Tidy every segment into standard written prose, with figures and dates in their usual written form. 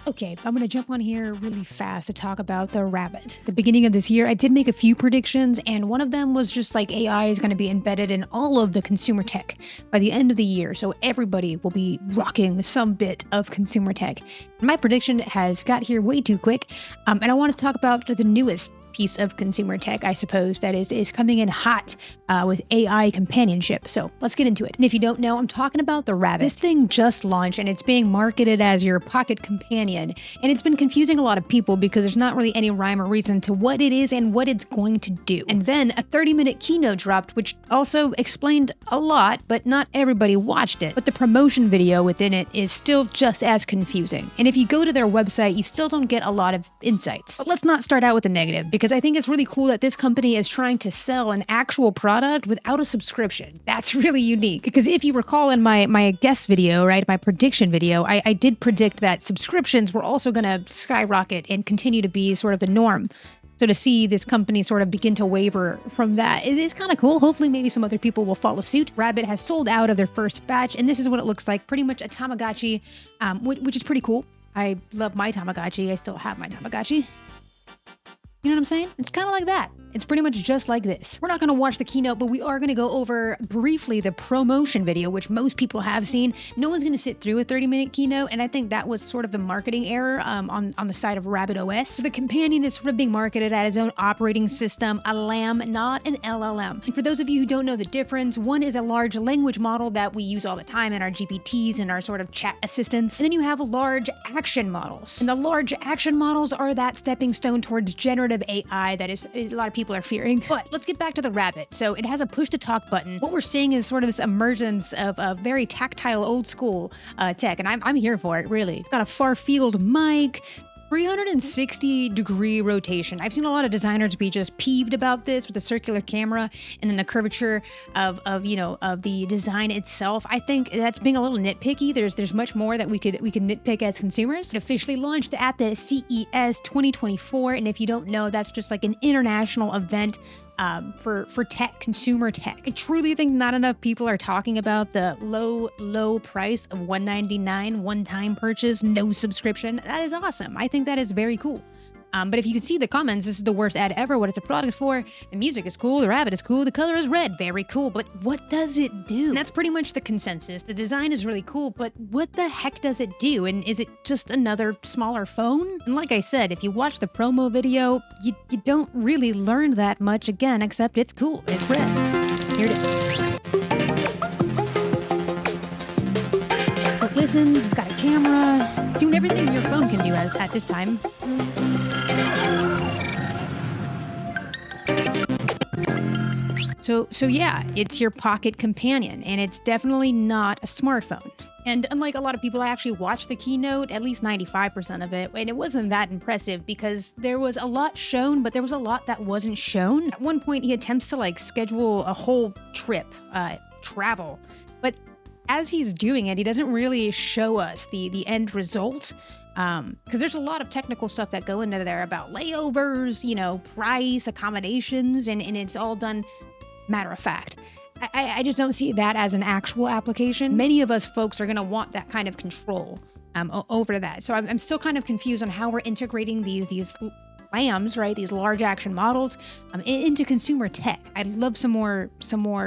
Okay, I'm going to jump on here really fast to talk about the rabbit. The beginning of this year, I did make a few predictions, and one of them was just like AI is going to be embedded in all of the consumer tech by the end of the year. So everybody will be rocking some bit of consumer tech. My prediction has got here way too quick, and I want to talk about the newest piece of consumer tech, I suppose, that is coming in hot with AI companionship. So let's get into it. And if you don't know, I'm talking about the rabbit. This thing just launched and it's being marketed as your pocket companion. And it's been confusing a lot of people because there's not really any rhyme or reason to what it is and what it's going to do. And then a 30-minute keynote dropped, which also explained a lot, but not everybody watched it. But the promotion video within it is still just as confusing. And if you go to their website, you still don't get a lot of insights. But let's not start out with the negative, because I think it's really cool that this company is trying to sell an actual product without a subscription. That's really unique. Because if you recall in my guest video, right, my prediction video, I did predict that subscriptions were also going to skyrocket and continue to be sort of the norm. So to see this company sort of begin to waver from that is kind of cool. Hopefully maybe some other people will follow suit. Rabbit has sold out of their first batch, and this is what it looks like. Pretty much a Tamagotchi, which is pretty cool. I love my Tamagotchi. I still have my Tamagotchi. You know what I'm saying? It's kind of like that. It's pretty much just like this. We're not going to watch the keynote, but we are going to go over briefly the promotion video, which most people have seen. No one's going to sit through a 30-minute keynote, and I think that was sort of the marketing error on the side of Rabbit OS. So the companion is sort of being marketed as its own operating system, a LAM, not an LLM. And for those of you who don't know the difference, one is a large language model that we use all the time in our GPTs and our sort of chat assistants. And then you have large action models. And the large action models are that stepping stone towards generative AI that is a lot of people are fearing. But let's get back to the rabbit. So it has a push to talk button. What we're seeing is sort of this emergence of a very tactile old school tech, and I'm here for it, really. It's got a far field mic, 360-degree rotation. I've seen a lot of designers be just peeved about this with the circular camera and then the curvature of the design itself. I think that's being a little nitpicky. There's much more that we could nitpick as consumers. It officially launched at the CES 2024, and if you don't know, that's just like an international event for tech, consumer tech. I truly think not enough people are talking about the low price of $199, one-time purchase, no subscription. That is awesome. I think that is very cool. But if you can see the comments, this is the worst ad ever. What it's a product for? The music is cool. The rabbit is cool. The color is red. Very cool. But what does it do? And that's pretty much the consensus. The design is really cool, but what the heck does it do? And is it just another smaller phone? And like I said, if you watch the promo video, you don't really learn that much again, except it's cool. It's red. Here it is. It listens. It's got a camera. It's doing everything your phone can do at this time. So yeah, it's your pocket companion, and it's definitely not a smartphone. And unlike a lot of people, I actually watched the keynote, at least 95% of it, and it wasn't that impressive because there was a lot shown, but there was a lot that wasn't shown. At one point, he attempts to schedule a whole trip, travel, but as he's doing it, he doesn't really show us the end result. Because there's a lot of technical stuff that go into there about layovers, price, accommodations, and it's all done matter of fact. I just don't see that as an actual application. Many of us folks are going to want that kind of control over that. So I'm still kind of confused on how we're integrating these LAMs, right? These large action models into consumer tech. I'd love some more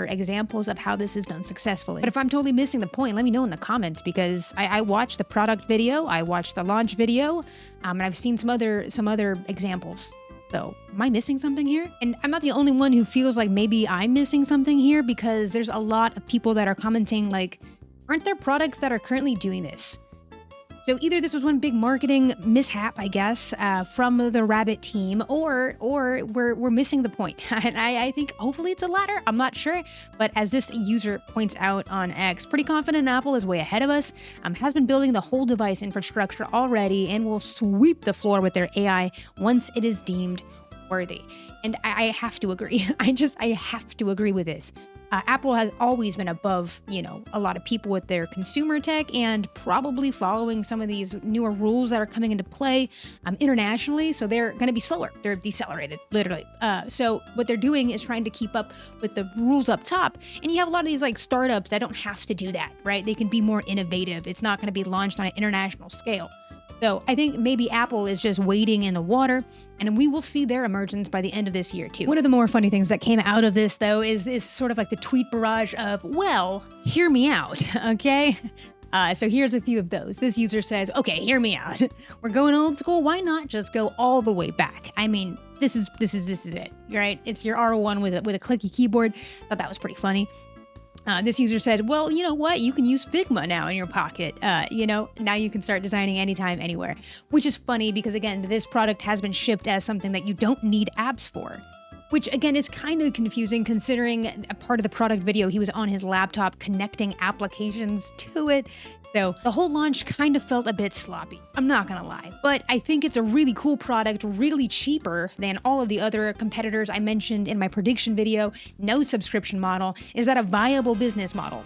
examples of how this is done successfully. But if I'm totally missing the point, let me know in the comments, because I watched the product video, I watched the launch video, and I've seen some other examples. So am I missing something here? And I'm not the only one who feels like maybe I'm missing something here, because there's a lot of people that are commenting like, aren't there products that are currently doing this? So either this was one big marketing mishap, I guess, from the Rabbit team, or we're missing the point. And I think hopefully it's the latter. I'm not sure. But as this user points out on X, pretty confident Apple is way ahead of us, has been building the whole device infrastructure already, and will sweep the floor with their AI once it is deemed worthy. And I have to agree. I have to agree with this. Apple has always been above, a lot of people with their consumer tech, and probably following some of these newer rules that are coming into play internationally. So they're going to be slower. They're decelerated, literally. So what they're doing is trying to keep up with the rules up top. And you have a lot of these startups that don't have to do that, right? They can be more innovative. It's not going to be launched on an international scale. So I think maybe Apple is just wading in the water, and we will see their emergence by the end of this year too. One of the more funny things that came out of this though is sort of like the tweet barrage of, well, hear me out, okay? So here's a few of those. This user says, okay, hear me out. We're going old school. Why not just go all the way back? I mean, this is it, right? It's your R1 with a clicky keyboard. Thought that was pretty funny. This user said, well, you know what? You can use Figma now in your pocket. Now you can start designing anytime, anywhere, which is funny because, again, this product has been shipped as something that you don't need apps for, which, again, is kind of confusing considering a part of the product video, he was on his laptop connecting applications to it. So the whole launch kind of felt a bit sloppy. I'm not gonna lie, but I think it's a really cool product, really cheaper than all of the other competitors I mentioned in my prediction video. No subscription model. Is that a viable business model?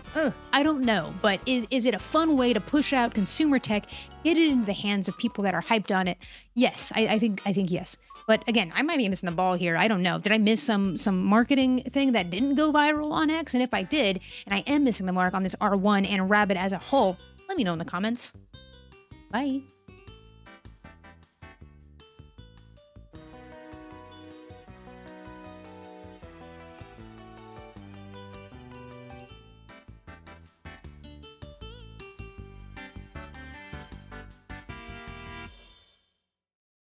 I don't know, but is it a fun way to push out consumer tech, get it into the hands of people that are hyped on it? Yes, I think yes. But again, I might be missing the ball here. I don't know. Did I miss some marketing thing that didn't go viral on X? And if I did, and I am missing the mark on this R1 and Rabbit as a whole, let me know in the comments. Bye.